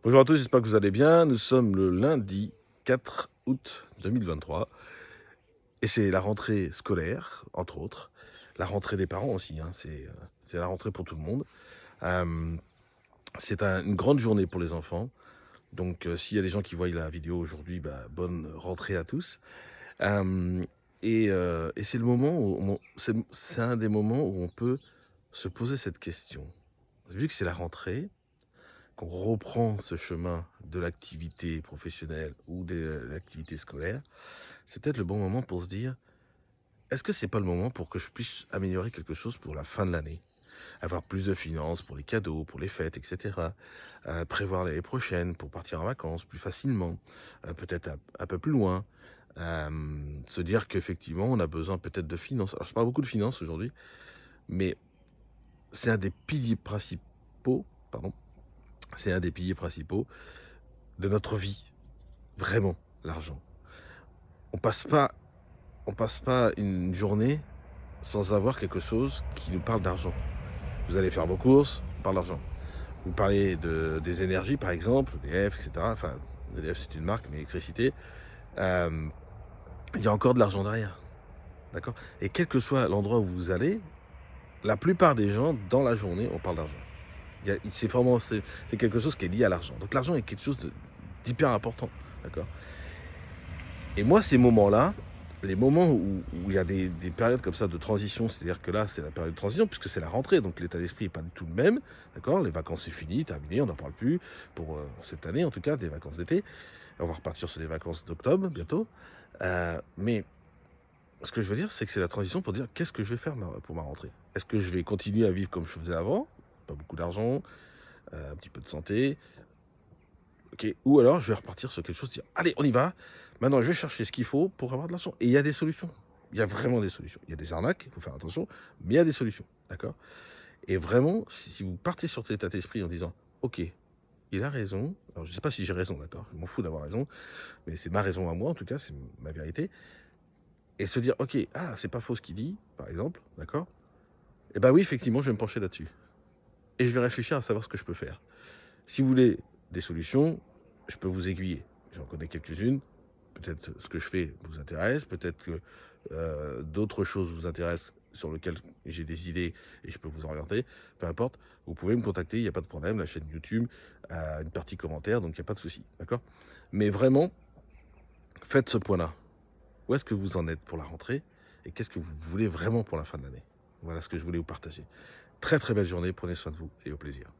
Bonjour à tous, j'espère que vous allez bien. Nous sommes le lundi 4 août 2023 et c'est la rentrée scolaire, entre autres. La rentrée des parents aussi, hein, c'est la rentrée pour tout le monde. Euh, une grande journée pour les enfants. Donc s'il y a des gens qui voient la vidéo aujourd'hui, bonne rentrée à tous. Euh, et c'est le moment c'est un des moments où on peut se poser cette question. Vu que c'est la rentrée, qu'on reprend ce chemin de l'activité professionnelle ou de l'activité scolaire, c'est peut-être le bon moment pour se dire, est-ce que c'est pas le moment pour que je puisse améliorer quelque chose pour la fin de l'année? Avoir plus de finances pour les cadeaux, pour les fêtes, etc. Prévoir l'année prochaine pour partir en vacances plus facilement, peut-être un peu plus loin. Se dire qu'effectivement, on a besoin peut-être de finances. Alors, je parle beaucoup de finances aujourd'hui, mais c'est un des piliers principaux, pardon, c'est un des piliers principaux de notre vie. Vraiment, l'argent. On passe pas, on passe pas une journée sans avoir quelque chose qui nous parle d'argent. Vous allez faire vos courses, on parle d'argent. Vous parlez des énergies, par exemple, EDF, etc. Enfin, EDF, c'est une marque, mais électricité. Euh, Il y a encore de l'argent derrière. D'accord? Et quel que soit l'endroit où vous allez, la plupart des gens, dans la journée, on parle d'argent. C'est quelque chose qui est lié à l'argent. Donc l'argent est quelque chose d'hyper important. D'accord? Et moi, ces moments-là, les moments où il y a des périodes comme ça de transition, c'est-à-dire que là, c'est la période de transition, puisque c'est la rentrée, donc l'état d'esprit n'est pas du tout le même, d'accord? Les vacances, c'est fini, terminé, on n'en parle plus, pour cette année, en tout cas, des vacances d'été. On va repartir sur les vacances d'octobre, bientôt. Mais ce que je veux dire, c'est que c'est la transition pour dire, qu'est-ce que je vais faire pour ma rentrée? Est-ce que je vais continuer à vivre comme je faisais avant? Pas beaucoup d'argent, un petit peu de santé, ok, ou alors je vais repartir sur quelque chose, dire allez, on y va. Maintenant, je vais chercher ce qu'il faut pour avoir de l'argent. Et il y a des solutions. Il y a vraiment des solutions. Il y a des arnaques, il faut faire attention, mais il y a des solutions. D'accord? Et vraiment, si vous partez sur cet état d'esprit en disant ok, il a raison. Alors, je ne sais pas si j'ai raison, d'accord? Je m'en fous d'avoir raison, mais c'est ma raison à moi, en tout cas, c'est ma vérité. Et se dire ok, ah, c'est pas faux ce qu'il dit, par exemple, d'accord? Et ben oui, effectivement, je vais me pencher là-dessus. Et je vais réfléchir à savoir ce que je peux faire. Si vous voulez des solutions, je peux vous aiguiller. J'en connais quelques-unes. Peut-être ce que je fais vous intéresse, peut-être que d'autres choses vous intéressent sur lesquelles j'ai des idées et je peux vous orienter, peu importe, vous pouvez me contacter, il n'y a pas de problème, la chaîne YouTube a une partie commentaire, donc il n'y a pas de souci, d'accord? Mais vraiment, faites ce point-là. Où est-ce que vous en êtes pour la rentrée et qu'est-ce que vous voulez vraiment pour la fin de l'année? Voilà ce que je voulais vous partager. Très très belle journée, prenez soin de vous et au plaisir.